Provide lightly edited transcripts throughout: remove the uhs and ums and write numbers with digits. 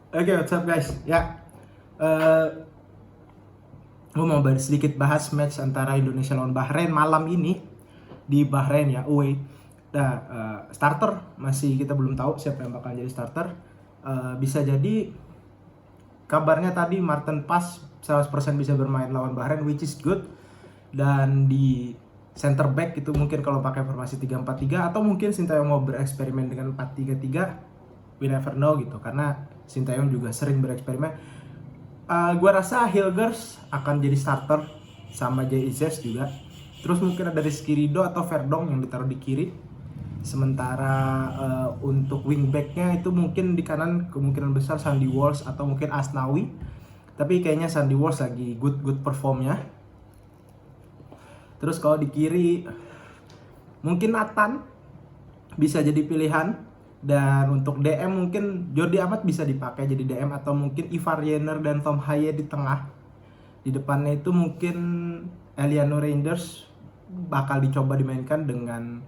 Oke, what's up guys? Ya, eh gue mau sedikit bahas match antara Indonesia lawan Bahrain malam ini di Bahrain ya, away. Nah, starter masih kita belum tahu siapa yang bakal jadi starter. Bisa jadi kabarnya tadi Martin Paes 100% bisa bermain lawan Bahrain, which is good. Dan di center back itu mungkin kalau pakai formasi 3-4-3 atau mungkin Sintayong mau bereksperimen dengan 4-3-3, we never know gitu, karena Sintayong juga sering bereksperimen. Gue rasa Hilgers akan jadi starter sama Jay Izzes juga. Terus mungkin ada Rizky Ridho atau Verdong yang ditaruh di kiri. Sementara untuk wingbacknya itu mungkin di kanan kemungkinan besar Sandy Walsh atau mungkin Asnawi. Tapi kayaknya Sandy Walsh lagi good performnya. Terus kalau di kiri mungkin Nathan bisa jadi pilihan. Dan untuk DM mungkin Jordi Amat bisa dipakai jadi DM atau mungkin Ivar Jenner dan Tom Haye di tengah. Di depannya itu mungkin Eliano Reinders bakal dicoba dimainkan dengan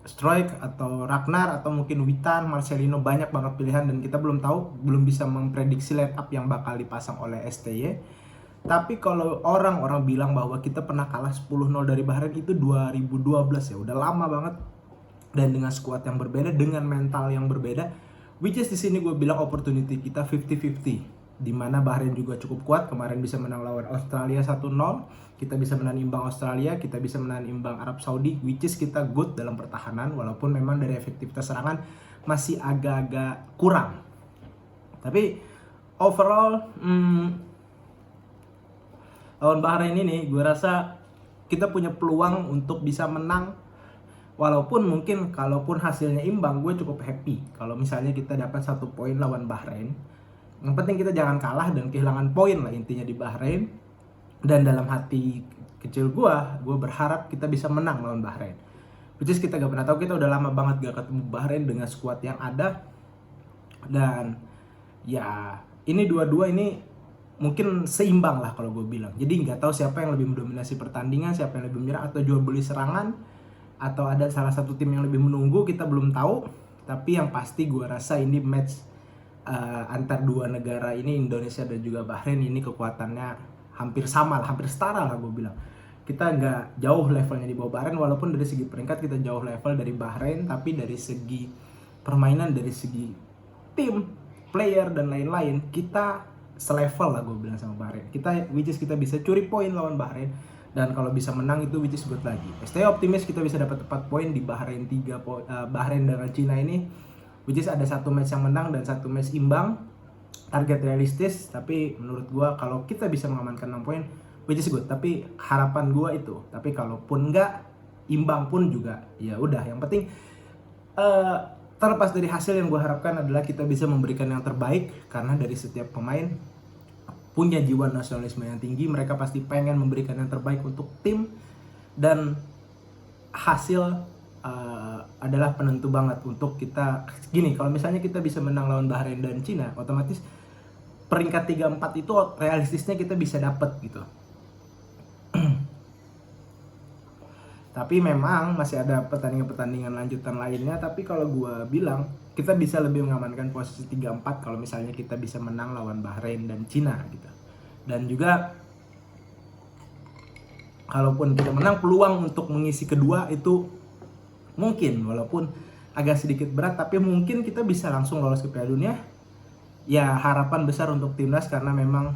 Struijk atau Ragnar atau mungkin Witan, Marcelino, banyak banget pilihan dan kita belum tahu, belum bisa memprediksi line up yang bakal dipasang oleh STY. Tapi kalau orang-orang bilang bahwa kita pernah kalah 10-0 dari Bahrain itu 2012 ya, udah lama banget. Dan dengan squad yang berbeda, dengan mental yang berbeda, which is di sini gue bilang opportunity kita 50-50, dimana Bahrain juga cukup kuat, kemarin bisa menang lawan Australia 1-0, kita bisa menang imbang Australia, kita bisa menang imbang Arab Saudi, which is kita good dalam pertahanan, walaupun memang dari efektivitas serangan masih agak-agak kurang. Tapi overall, lawan Bahrain ini gue rasa kita punya peluang untuk bisa menang. Walaupun mungkin kalaupun hasilnya imbang, gue cukup happy kalau misalnya kita dapat 1 poin lawan Bahrain. Yang penting kita jangan kalah dan kehilangan poin lah intinya di Bahrain. Dan dalam hati kecil gue berharap kita bisa menang lawan Bahrain. Which is kita gak pernah tahu, kita udah lama banget gak ketemu Bahrain dengan skuad yang ada. Dan ya ini dua-dua ini mungkin seimbang lah kalau gue bilang. Jadi nggak tahu siapa yang lebih mendominasi pertandingan, siapa yang lebih menyerang atau jual beli serangan, atau ada salah satu tim yang lebih menunggu, kita belum tahu. Tapi yang pasti gue rasa ini match antar dua negara ini, Indonesia dan juga Bahrain, ini kekuatannya hampir sama lah, hampir setara lah gue bilang. Kita nggak jauh levelnya di bawah Bahrain, walaupun dari segi peringkat kita jauh level dari Bahrain, tapi dari segi permainan, dari segi tim, player dan lain-lain, kita selevel lah gue bilang sama Bahrain. Which is kita bisa curi poin lawan Bahrain. Dan kalau bisa menang itu which is good lagi. Stay optimis kita bisa dapat 4 poin di Bahrain Bahrain dengan Cina ini. Which is ada 1 match yang menang dan 1 match imbang. Target realistis, tapi menurut gua kalau kita bisa mengamankan 6 poin which is good. Tapi harapan gua itu. Tapi kalaupun enggak, imbang pun juga ya udah. Yang penting terlepas dari hasil, yang gua harapkan adalah kita bisa memberikan yang terbaik, karena dari setiap pemain punya jiwa nasionalisme yang tinggi, mereka pasti pengen memberikan yang terbaik untuk tim, dan hasil adalah penentu banget untuk kita. Gini, kalau misalnya kita bisa menang lawan Bahrain dan Cina, otomatis peringkat 3-4 itu realistisnya kita bisa dapat gitu. Tapi memang masih ada pertandingan-pertandingan lanjutan lainnya, tapi kalau gue bilang kita bisa lebih mengamankan posisi 3-4 kalau misalnya kita bisa menang lawan Bahrain dan Cina gitu. Dan juga kalaupun kita menang, peluang untuk mengisi kedua itu mungkin, walaupun agak sedikit berat, tapi mungkin kita bisa langsung lolos ke Piala Dunia. Ya harapan besar untuk timnas, karena memang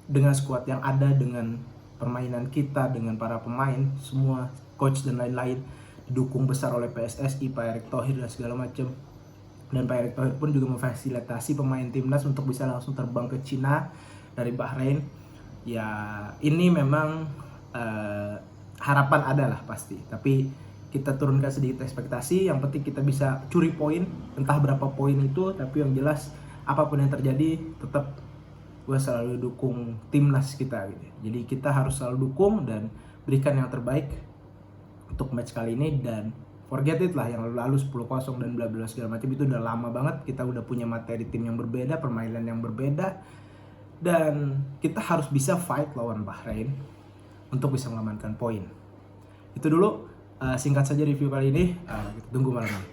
dengan skuad yang ada, dengan permainan kita, dengan para pemain, semua coach dan lain-lain, didukung besar oleh PSSI, Pak Erick Thohir dan segala macam. Dan Pak Erick Thohir pun juga memfasilitasi pemain timnas untuk bisa langsung terbang ke Cina dari Bahrain. Ya ini memang harapan ada lah pasti, tapi kita turunkan sedikit ekspektasi. Yang penting kita bisa curi poin, entah berapa poin itu, tapi yang jelas apapun yang terjadi tetap gue selalu dukung timnas kita gitu. Jadi kita harus selalu dukung dan berikan yang terbaik untuk match kali ini. Dan forget it lah yang lalu 10-0 dan bla bla segala macam, itu udah lama banget. Kita udah punya materi tim yang berbeda, permainan yang berbeda, dan kita harus bisa fight lawan Bahrain untuk bisa mengamankan poin. Itu dulu singkat saja review kali ini. Kita tunggu malam ini.